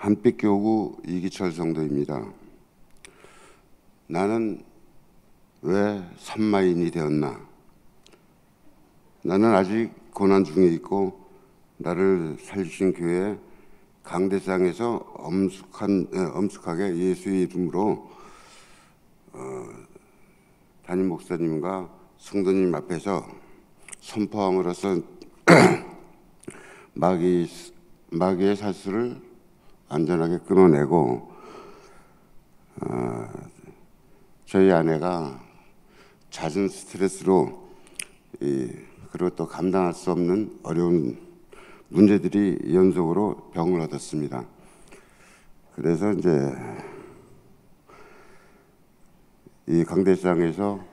한빛교구 이기철 성도입니다. 나는 왜 산마인이 되었나? 나는 아직 고난 중에 있고 나를 살리신 교회 강대상에서 엄숙하게 예수의 이름으로 담임 목사님과 성도님 앞에서 선포함으로써 마귀의 사슬을 안전하게 끊어내고 저희 아내가 잦은 스트레스로 그리고 또 감당할 수 없는 어려운 문제들이 연속으로 병을 얻었습니다. 그래서 이제 이 강대상에서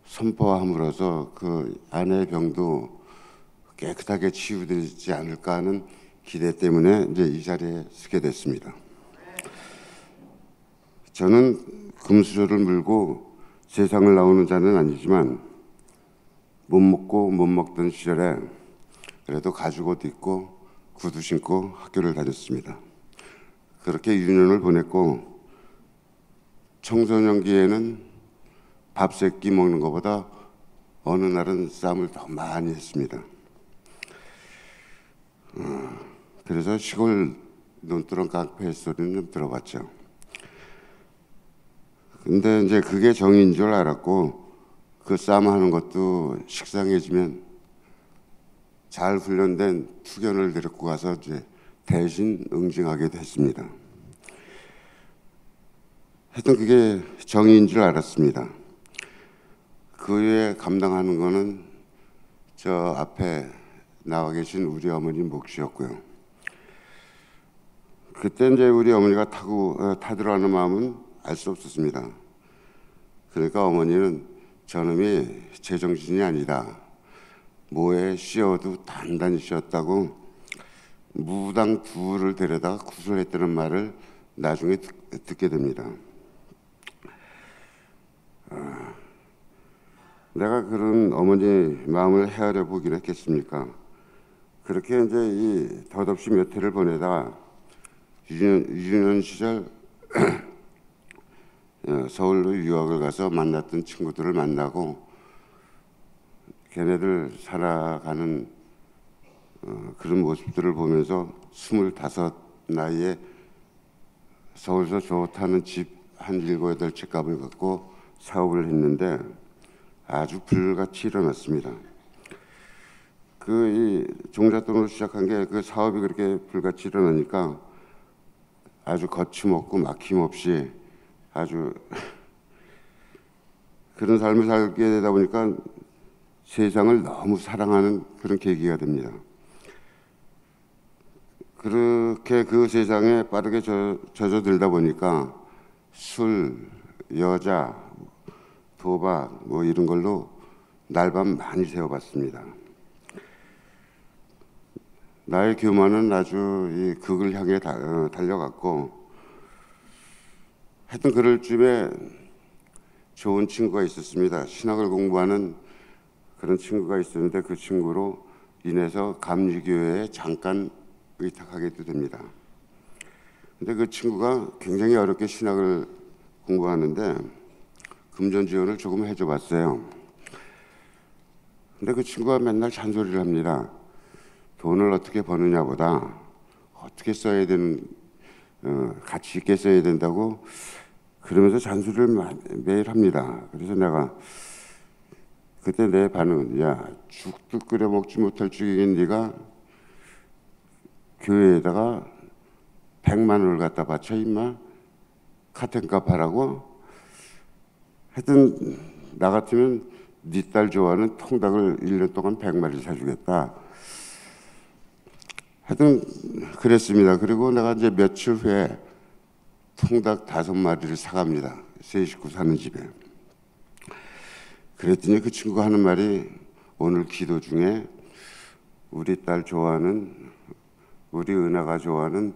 선포함으로써 그 아내의 병도 깨끗하게 치유되지 않을까 하는 기대 때문에 이제 이 자리에 서게 됐습니다. 저는 금수저를 물고 세상을 나오는 자는 아니지만 못 먹고 못 먹던 시절에 그래도 가죽옷 입고 구두 신고 학교를 다녔습니다. 그렇게 유년을 보냈고 청소년기에는 밥 세 끼 먹는 것보다 어느 날은 싸움을 더 많이 했습니다. 그래서 시골 논두렁 깡패 소리는 좀 들어봤죠. 근데 이제 그게 정의인 줄 알았고 그 싸움하는 것도 식상해지면 잘 훈련된 투견을 데리고 가서 이제 대신 응징하게 됐습니다. 하여튼 그게 정의인 줄 알았습니다. 그 외에 감당하는 거는 저 앞에 나와 계신 우리 어머니 몫이었고요. 그때 이제 우리 어머니가 타들어가는 마음은 알 수 없었습니다. 그러니까 어머니는 저놈이 제정신이 아니다. 뭐에 씌어도 단단히 씌었다고 무당 두를 데려다가 구슬했다는 말을 나중에 듣게 됩니다. 내가 그런 어머니 마음을 헤아려 보긴 했겠습니까? 그렇게 이제 이 덧없이 몇 해를 보내다가 유년 시절 서울로 유학을 가서 만났던 친구들을 만나고 걔네들 살아가는 그런 모습들을 보면서 25 나이에 서울에서 좋다는 집 한 7, 8채 값을 갖고 사업을 했는데 아주 불같이 일어났습니다. 이 종잣돈으로 시작한 게 그 사업이 그렇게 불같이 일어나니까 아주 거침없고 막힘없이 아주 그런 삶을 살게 되다 보니까 세상을 너무 사랑하는 그런 계기가 됩니다. 그렇게 그 세상에 빠르게 젖어들다 보니까 술, 여자, 도박 뭐 이런 걸로 날밤 많이 새워봤습니다. 나의 교만은 아주 이 극을 향해 달려갔고 하여튼 그럴 쯤에 좋은 친구가 있었습니다. 신학을 공부하는 그런 친구가 있었는데 그 친구로 인해서 감리교회에 잠깐 의탁하게도 됩니다. 근데 그 친구가 굉장히 어렵게 신학을 공부하는데 금전 지원을 조금 해줘 봤어요. 근데 그 친구가 맨날 잔소리를 합니다. 돈을 어떻게 버느냐보다 어떻게 써야 되는 가치 있게 써야 된다고 그러면서 잔소리를 매일 합니다. 그래서 내가 그때 내 반응은 야 죽도 끓여 먹지 못할 죽이긴 네가 교회에다가 100만 원을 갖다 바쳐 임마 카텐값 하라고. 하여튼 나 같으면 네 딸 좋아하는 통닭을 1년 동안 100마리를 사주겠다. 하여튼 그랬습니다. 그리고 내가 이제 며칠 후에 통닭 5마리를 사갑니다. 세 식구 사는 집에. 그랬더니 그 친구가 하는 말이 오늘 기도 중에 우리 딸 좋아하는 우리 은하가 좋아하는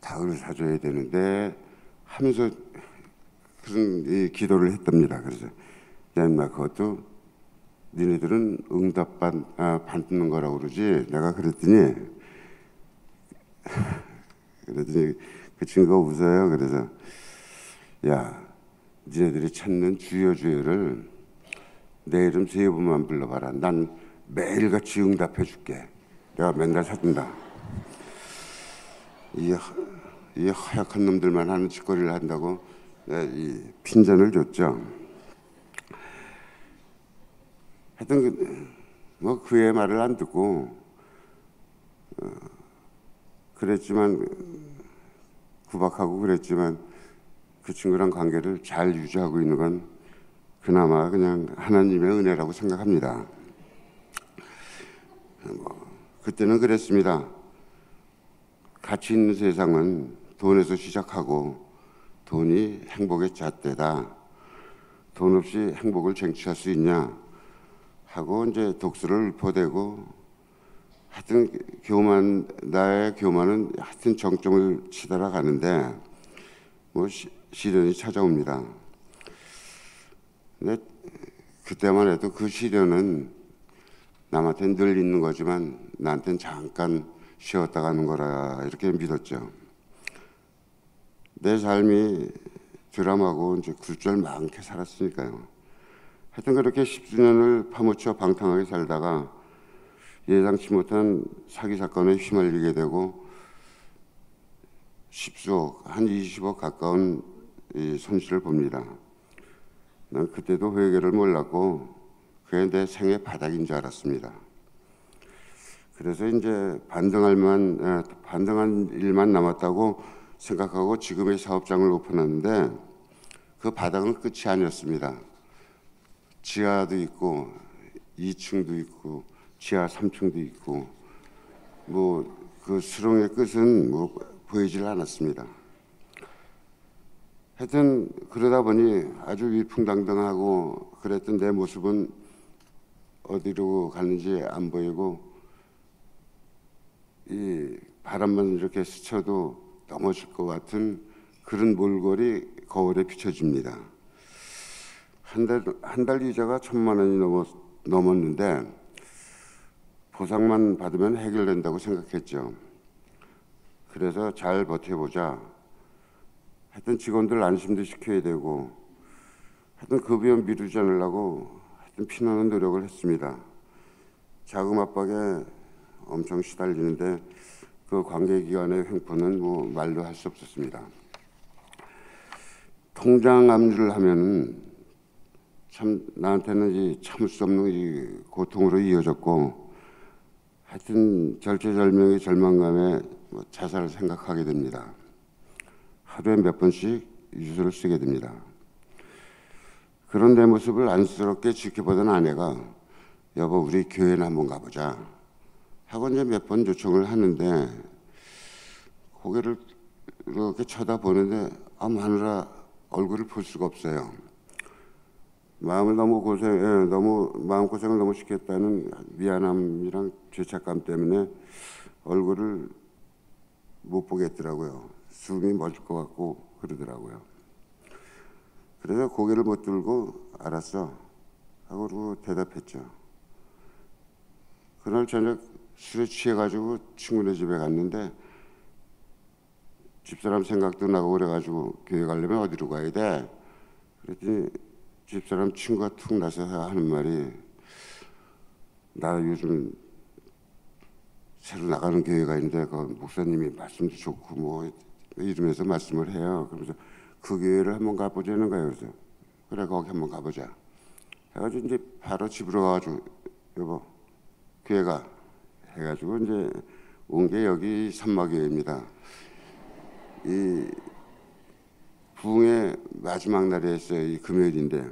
닭을 사줘야 되는데 하면서 그런 이 기도를 했답니다. 그래서 야 인마 그것도 니네들은 응답 받는 거라고 그러지. 내가 그랬더니 그 친구가 웃어요. 그래서 야, 니네들이 찾는 주여주여를 내 이름 3번만 불러봐라. 난 매일같이 응답해 줄게. 내가 맨날 사준다. 이 하약한 놈들만 하는 짓거리를 한다고 이 핀잔을 줬죠. 하여튼 뭐 그의 말을 안 듣고 그랬지만 구박하고 그랬지만 그 친구랑 관계를 잘 유지하고 있는 건 그나마 그냥 하나님의 은혜라고 생각합니다. 그때는 그랬습니다. 가치 있는 세상은 돈에서 시작하고 돈이 행복의 잣대다. 돈 없이 행복을 쟁취할 수 있냐 하고 이제 독수를 읊어대고 하여튼 나의 교만은 하여튼 정점을 치달아 가는데 뭐 시련이 찾아옵니다. 근데 그때만 해도 그 시련은 남한테는 늘 있는 거지만 나한테는 잠깐 쉬었다 가는 거라 이렇게 믿었죠. 내 삶이 드라마고 이제 굴절 많게 살았으니까요. 하여튼 그렇게 10수년을 파묻혀 방탕하게 살다가 예상치 못한 사기 사건에 휘말리게 되고 10수억, 한 20억 가까운 이 손실을 봅니다. 난 그때도 회개를 몰랐고 그게 내 생의 바닥인 줄 알았습니다. 그래서 이제 반등한 일만 남았다고 생각하고 지금의 사업장을 오픈하는데 그 바닥은 끝이 아니었습니다. 지하도 있고 2층도 있고 지하 3층도 있고 뭐 그 수렁의 끝은 뭐 보이질 않았습니다. 하여튼 그러다 보니 아주 위풍당당하고 그랬던 내 모습은 어디로 가는지 안 보이고 이 바람만 이렇게 스쳐도 넘어질 것 같은 그런 몰골이 거울에 비춰집니다. 한 달 이자가 1,000만 원이 넘었는데 보상만 받으면 해결된다고 생각했죠. 그래서 잘 버텨보자. 하여튼 직원들 안심도 시켜야 되고 하여튼 그 비용 미루지 않으려고 하여튼 피나는 노력을 했습니다. 자금 압박에 엄청 시달리는데 그 관계기관의 횡포는 뭐 말로 할 수 없었습니다. 통장 압류를 하면은 참 나한테는 참을 수 없는 이 고통으로 이어졌고 하여튼 절체절명의 절망감에 자살을 생각하게 됩니다. 하루에 몇 번씩 유서를 쓰게 됩니다. 그런 내 모습을 안쓰럽게 지켜보던 아내가 여보 우리 교회나 한번 가보자 하고 이제 몇 번 요청을 하는데 고개를 이렇게 쳐다보는데 마누라 얼굴을 볼 수가 없어요. 마음고생을 너무 시켰다는 미안함이랑 죄책감 때문에 얼굴을 못 보겠더라고요. 숨이 멎을 것 같고 그러더라고요. 그래서 고개를 못 들고 알았어 하고 대답했죠. 그날 저녁 술에 취해가지고 친구네 집에 갔는데 집사람 생각도 나고 그래가지고 교회 가려면 어디로 가야 돼? 그랬더니 집사람 친구가 툭 나서 하는 말이 나 요즘 새로 나가는 교회가 있는데 그 목사님이 말씀도 좋고 뭐 이러면서 말씀을 해요. 그러면서 그 교회를 한번 가보자는 거예요. 그래서 그래 거기 한번 가보자 해가지고 이제 바로 집으로 가가지고 여보 교회가 해가지고 이제 온 게 여기 산마교회입니다. 이 부흥의 마지막 날이었어요. 이 금요일인데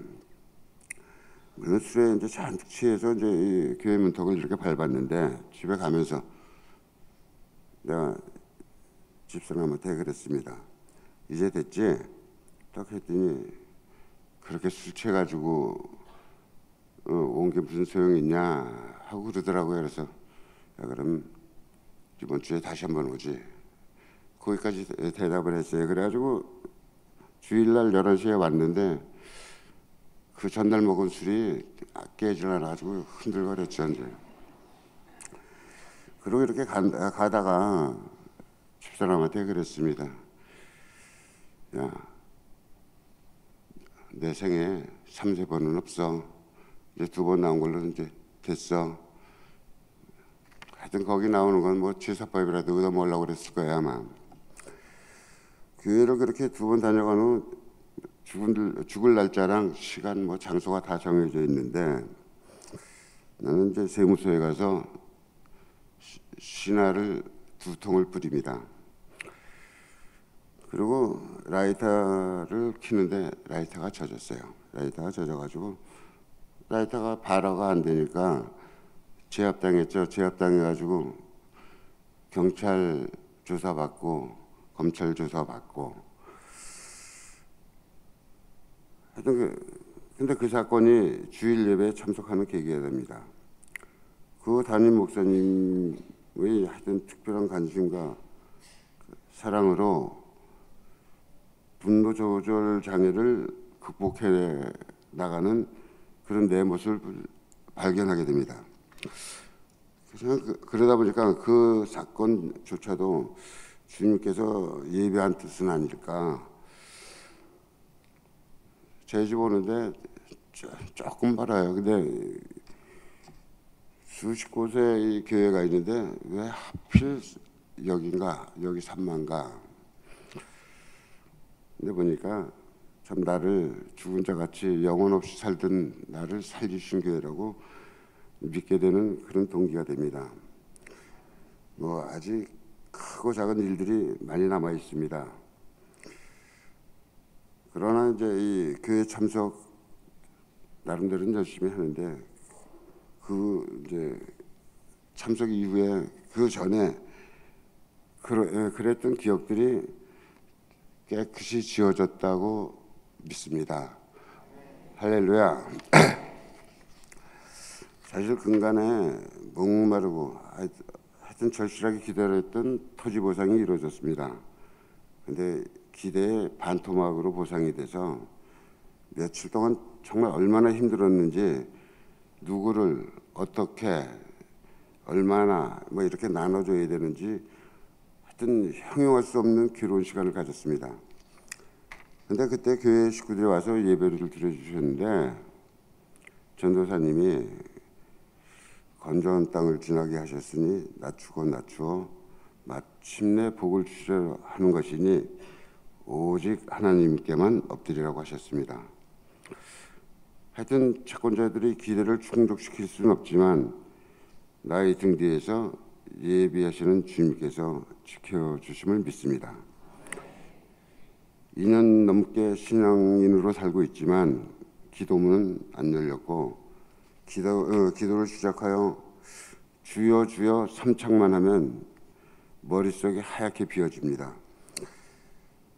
물론 술에 이제 잔뜩 취해서 이제 이 교회 문턱을 이렇게 밟았는데 집에 가면서 내가 집사람한테 그랬습니다. 이제 됐지? 딱 했더니 그렇게 술 취해가지고 온 게 무슨 소용이 있냐 하고 그러더라고요. 그래서 야, 그럼 이번 주에 다시 한번 오지. 거기까지 대답을 했어요. 그래가지고 주일날 11시에 왔는데 그 전날 먹은 술이 깨질 않아가지고 흔들거렸죠. 이제. 그리고 이렇게 가다가 집사람한테 그랬습니다. 야, 내 생에 3~4번은 없어. 이제 2번 나온 걸로 이제 됐어. 하여튼 거기 나오는 건 뭐 취사법이라도 얻어 먹으려고 그랬을 거야 아마. 교회를 그렇게 2번 다녀간 후 죽을 날짜랑 시간 뭐 장소가 다 정해져 있는데, 나는 이제 세무서에 가서 신화를 2통을 뿌립니다. 그리고 라이터를 켜는데 라이터가 젖었어요. 라이터가 젖어가지고 라이터가 발화가 안 되니까 제압당했죠. 제압당해가지고 경찰 조사받고 검찰 조사받고. 하여튼 근데 그 사건이 주일 예배에 참석하는 계기가 됩니다. 그 담임 목사님의 하여튼 특별한 관심과 사랑으로 분노 조절 장애를 극복해 나가는 그런 내 모습을 발견하게 됩니다. 그러다 보니까 그 사건조차도 주님께서 예배한 뜻은 아닐까. 제 집 오는데 조금 멀어요. 근데 수십 곳의 교회가 있는데 왜 하필 여긴가, 여기 산만가. 근데 보니까 참 나를 죽은 자 같이 영혼 없이 살던 나를 살리신 교회라고 믿게 되는 그런 동기가 됩니다. 뭐 아직 크고 작은 일들이 많이 남아 있습니다. 그러나 이제 이 교회 참석 나름대로는 열심히 하는데, 그 이제 참석 이후에 그 전에 그랬던 기억들이 깨끗이 지워졌다고 믿습니다. 할렐루야. 사실 근간에 목마르고 하여튼 절실하게 기다렸던 토지 보상이 이루어졌습니다. 근데 기대에 반토막으로 보상이 돼서 며칠 동안 정말 얼마나 힘들었는지, 누구를 어떻게 얼마나 뭐 이렇게 나눠줘야 되는지 하여튼 형용할 수 없는 괴로운 시간을 가졌습니다. 근데 그때 교회 식구들이 와서 예배를 드려주셨는데, 전도사님이 건조한 땅을 지나게 하셨으니 낮추어 마침내 복을 주시려 하는 것이니 오직 하나님께만 엎드리라고 하셨습니다. 하여튼 채권자들이 기대를 충족시킬 수는 없지만 나의 등 뒤에서 예비하시는 주님께서 지켜주심을 믿습니다. 2년 넘게 신앙인으로 살고 있지만 기도문은 안 열렸고, 기도를 시작하여 주여 주여 3창만 하면 머릿속이 하얗게 비어집니다.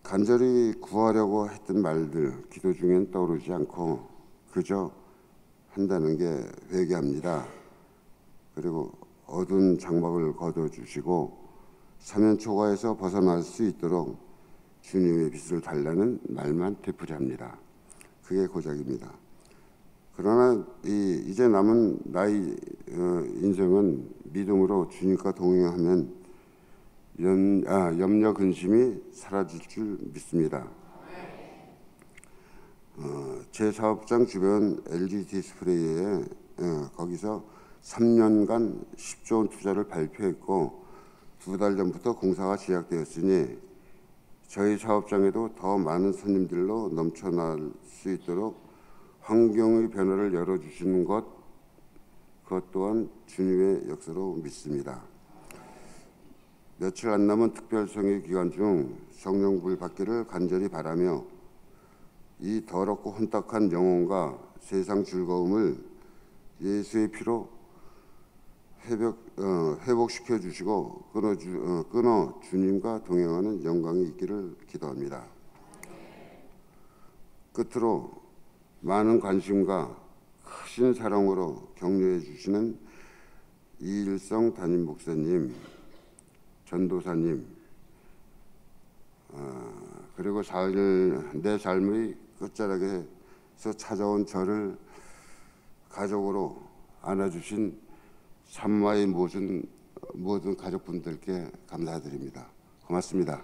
간절히 구하려고 했던 말들 기도 중엔 떠오르지 않고 그저 한다는 게 회개합니다. 그리고 어두운 장막을 걷어주시고 사면초가에서 벗어날 수 있도록 주님의 빛을 달라는 말만 되풀이합니다. 그게 고작입니다. 그러나 이제 남은 나의 인생은 믿음으로 주님과 동행하면 염려 근심이 사라질 줄 믿습니다. 제 사업장 주변 LG 디스플레이에 거기서 3년간 10조 원 투자를 발표했고 2달 전부터 공사가 시작되었으니 저희 사업장에도 더 많은 손님들로 넘쳐날 수 있도록 환경의 변화를 열어주시는 그것 또한 주님의 역사로 믿습니다. 며칠 안 남은 특별성의 기간 중 성령 불 받기를 간절히 바라며 이 더럽고 혼탁한 영혼과 세상 즐거움을 예수의 피로 회복시켜 주시고 끊어 주님과 동행하는 영광이 있기를 기도합니다. 끝으로 많은 관심과 크신 사랑으로 격려해 주시는 이일성 담임 목사님, 전도사님, 그리고 내 삶의 끝자락에서 찾아온 저를 가족으로 안아주신 삼마의 모든 가족분들께 감사드립니다. 고맙습니다.